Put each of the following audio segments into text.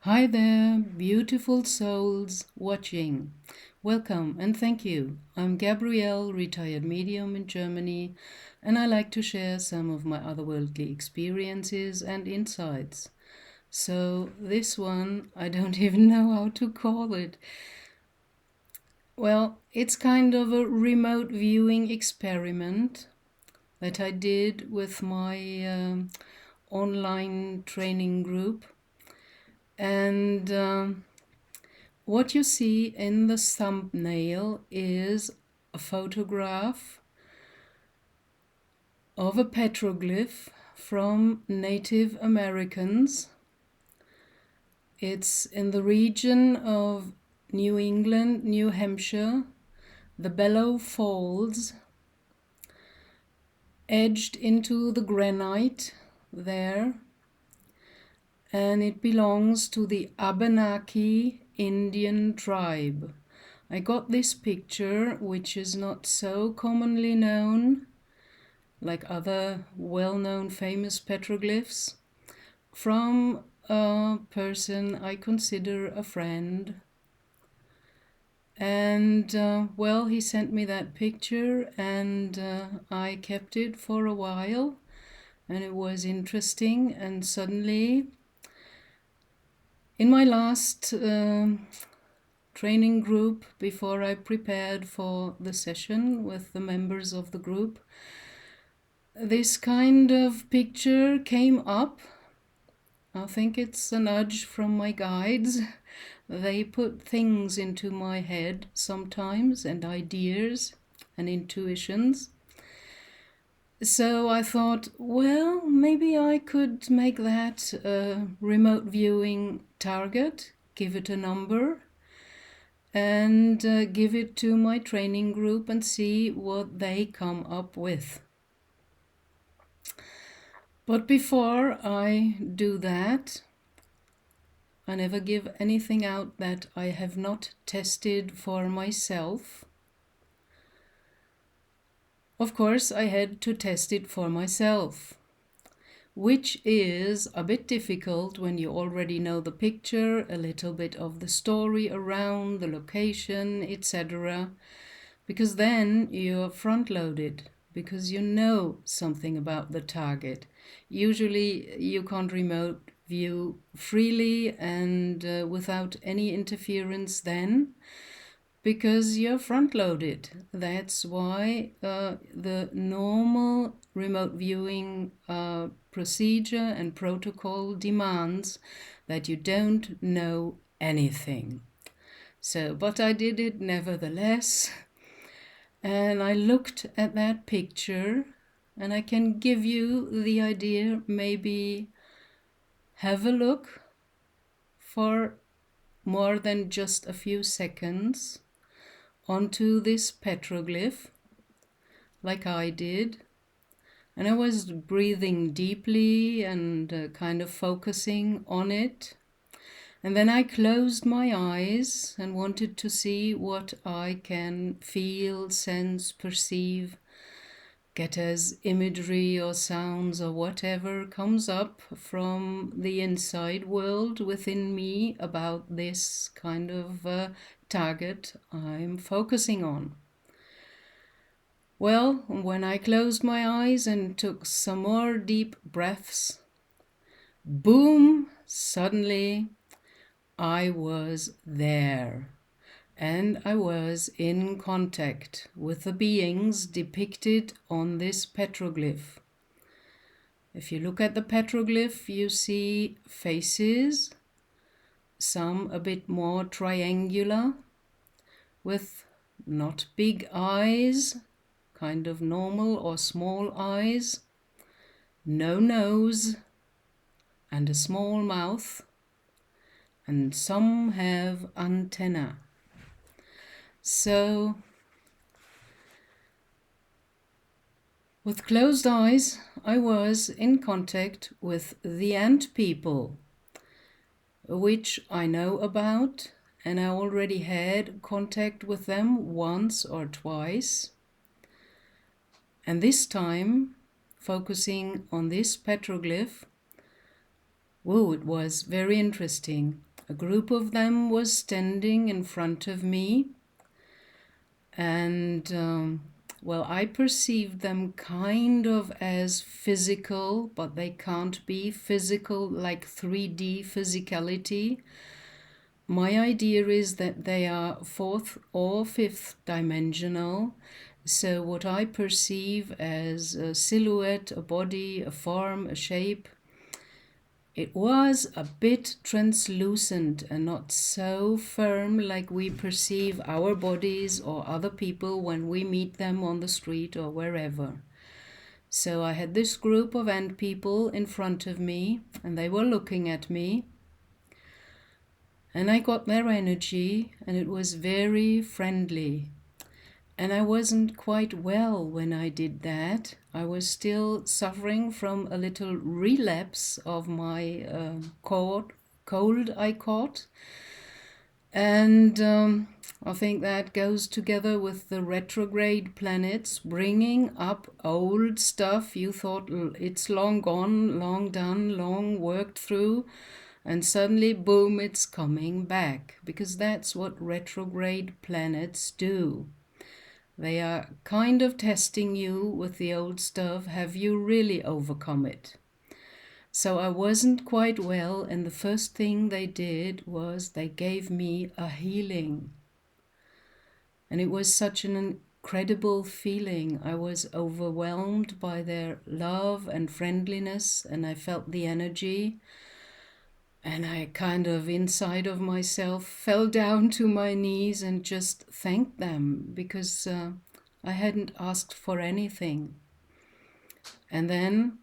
Hi there, beautiful souls watching. Welcome and thank you. I'm Gabrielle, retired medium in Germany, and I like to share some of my otherworldly experiences and insights. So, this one, I don't even know how to call it. Well, it's kind of a remote viewing experiment that I did with my online training group. And what you see in the thumbnail is a photograph of a petroglyph from Native Americans. It's in the region of New England, New Hampshire, the Bellow Falls, edged into the granite there, and it belongs to the Abenaki Indian tribe. I got this picture, which is not so commonly known, like other well-known famous petroglyphs, from a person I consider a friend. And well, he sent me that picture, and I kept it for a while, and it was interesting. And suddenly, in my last training group, before I prepared for the session with the members of the group, this kind of picture came up. I think it's a nudge from my guides. They put things into my head sometimes, and ideas and intuitions. So I thought, well, maybe I could make that a remote viewing target, give it a number, and give it to my training group and see what they come up with. But before I do that, I never give anything out that I have not tested for myself. Of course, I had to test it for myself, which is a bit difficult when you already know the picture, a little bit of the story around the location, etc., because then you're front-loaded, because you know something about the target. Usually you can't remote view freely and without any interference then, because you're front-loaded. That's why the normal remote viewing procedure and protocol demands that you don't know anything. So, but I did it nevertheless. And I looked at that picture, and I can give you the idea, maybe have a look for more than just a few seconds onto this petroglyph, like I did. And I was breathing deeply and kind of focusing on it. And then I closed my eyes and wanted to see what I can feel, sense, perceive, get as imagery or sounds or whatever comes up from the inside world within me about this kind of target I'm focusing on. Well, when I closed my eyes and took some more deep breaths, boom, suddenly I was there, and I was in contact with the beings depicted on this petroglyph. If you look at the petroglyph, you see faces, some a bit more triangular, with not big eyes, kind of normal or small eyes, no nose, and a small mouth, and some have antennae. So, with closed eyes, I was in contact with the ant people, which I know about, and I already had contact with them once or twice. And this time, focusing on this petroglyph, whoa, it was very interesting. A group of them was standing in front of me, and well, I perceived them kind of as physical, but they can't be physical like 3D physicality. My idea is that they are fourth or fifth dimensional. So what I perceive as a silhouette, a body, a form, a shape, it was a bit translucent and not so firm like we perceive our bodies or other people when we meet them on the street or wherever. So I had this group of ant people in front of me, and they were looking at me. And I got their energy, and it was very friendly. And I wasn't quite well when I did that. I was still suffering from a little relapse of my cold I caught. And I think that goes together with the retrograde planets bringing up old stuff you thought it's long gone, long done, long worked through. And suddenly, boom, it's coming back, because that's what retrograde planets do. They are kind of testing you with the old stuff. Have you really overcome it? So I wasn't quite well, and the first thing they did was they gave me a healing. And it was such an incredible feeling. I was overwhelmed by their love and friendliness, and I felt the energy. And I kind of, inside of myself, fell down to my knees and just thanked them, because I hadn't asked for anything. And then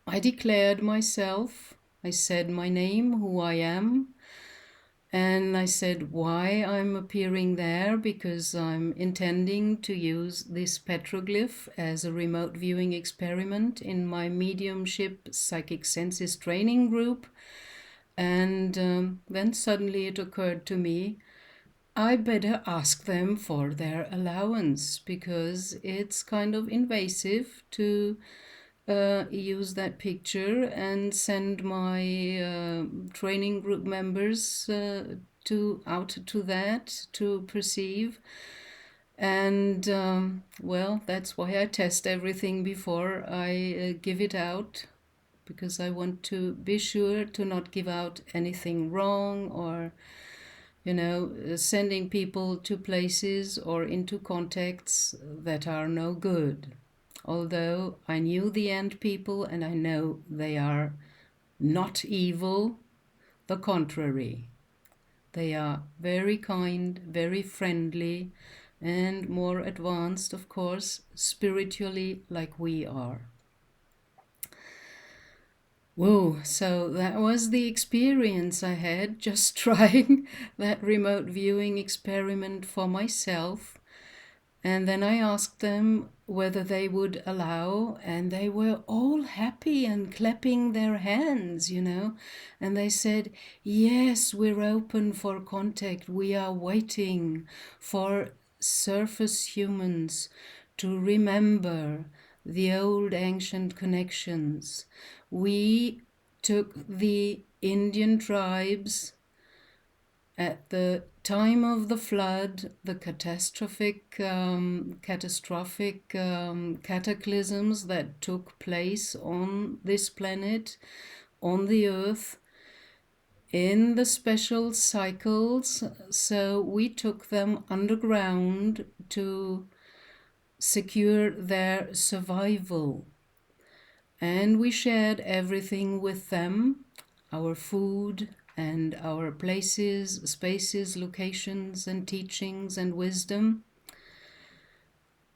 I declared myself. I said my name, who I am, and I said why I'm appearing there, because I'm intending to use this petroglyph as a remote viewing experiment in my mediumship psychic senses training group. And then suddenly it occurred to me, I better ask them for their allowance, because it's kind of invasive to use that picture and send my training group members out to that to perceive. And well, that's why I test everything before I give it out, because I want to be sure to not give out anything wrong, or sending people to places or into contacts that are no good. Although I knew the ant people, and I know they are not evil, the contrary. They are very kind, very friendly, and more advanced, of course, spiritually, like we are. Whoa, so that was the experience I had just trying that remote viewing experiment for myself. And then I asked them whether they would allow, and they were all happy and clapping their hands, And they said, yes, we're open for contact. We are waiting for surface humans to remember the old ancient connections. We took the Indian tribes at the time of the flood, the catastrophic cataclysms that took place on this planet, on the earth, in the special cycles. So we took them underground to secure their survival. And we shared everything with them, our food and our places, spaces, locations, and teachings and wisdom.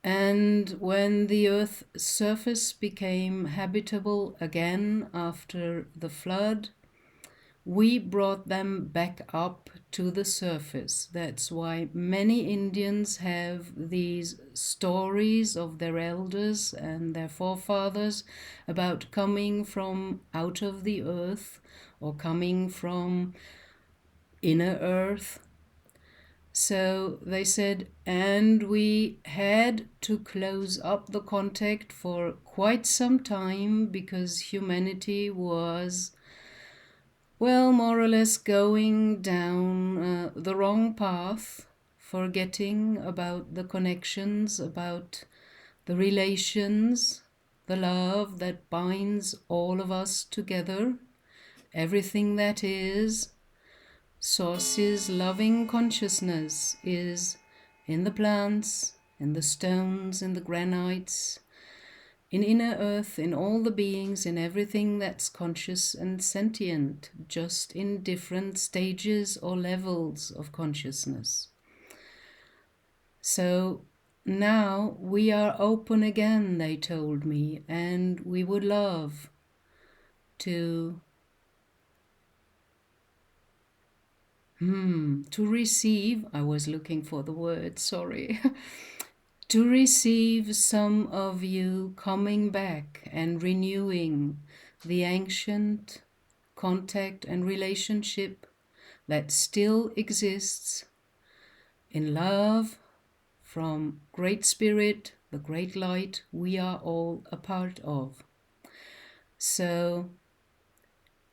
And when the Earth's surface became habitable again after the flood, we brought them back up to the surface. That's why many Indians have these stories of their elders and their forefathers about coming from out of the earth, or coming from inner earth. So they said, and we had to close up the contact for quite some time, because humanity was Well, more or less going down the wrong path, forgetting about the connections, about the relations, the love that binds all of us together, everything that is. Source's loving consciousness is in the plants, in the stones, in the granites, in inner earth, in all the beings, in everything that's conscious and sentient, just in different stages or levels of consciousness. So now we are open again, they told me, and we would love to receive, I was looking for the word, sorry, to receive some of you coming back and renewing the ancient contact and relationship that still exists in love from Great Spirit, the Great Light we are all a part of. So,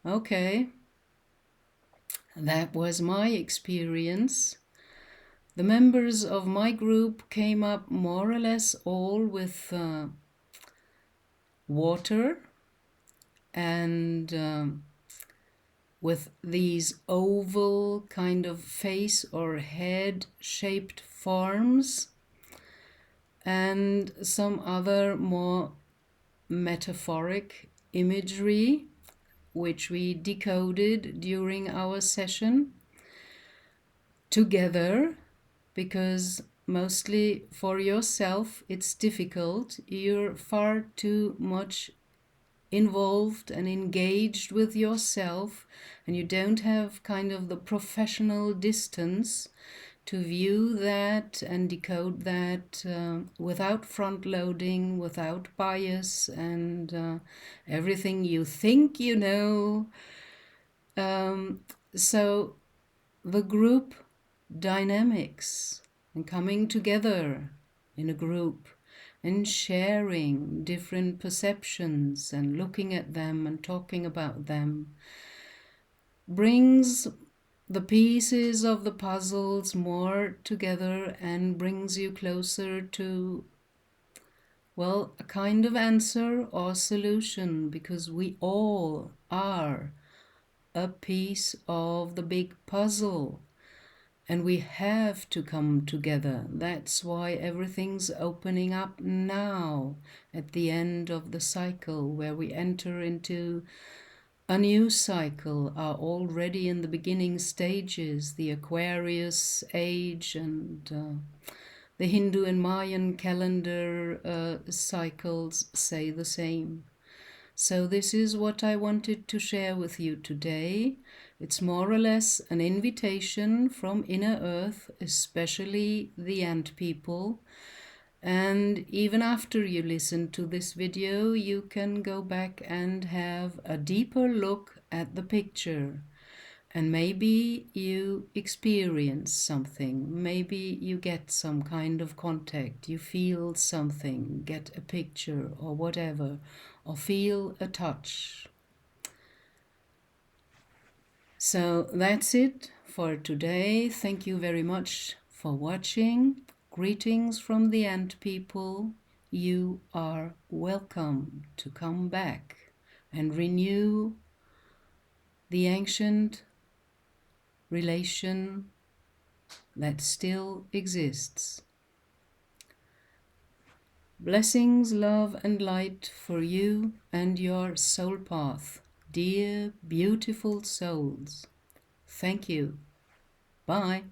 okay, that was my experience. The members of my group came up more or less all with water and with these oval kind of face or head shaped forms and some other more metaphoric imagery which we decoded during our session together, because mostly for yourself it's difficult. You're far too much involved and engaged with yourself, and you don't have kind of the professional distance to view that and decode that without front loading, without bias, and everything you think you know. So the group dynamics and coming together in a group and sharing different perceptions and looking at them and talking about them brings the pieces of the puzzles more together and brings you closer to, well, a kind of answer or solution, because we all are a piece of the big puzzle. And we have to come together. That's why everything's opening up now at the end of the cycle, where we enter into a new cycle, are already in the beginning stages. The Aquarius age and the Hindu and Mayan calendar cycles say the same. So this is what I wanted to share with you today. It's more or less an invitation from inner earth, especially the ant people. And even after you listen to this video, you can go back and have a deeper look at the picture. And maybe you experience something, maybe you get some kind of contact, you feel something, get a picture or whatever, or feel a touch. So that's it for today. Thank you very much for watching. Greetings from the ant people. You are welcome to come back and renew the ancient relation that still exists. Blessings, love and light for you and your soul path, dear beautiful souls. Thank you. Bye.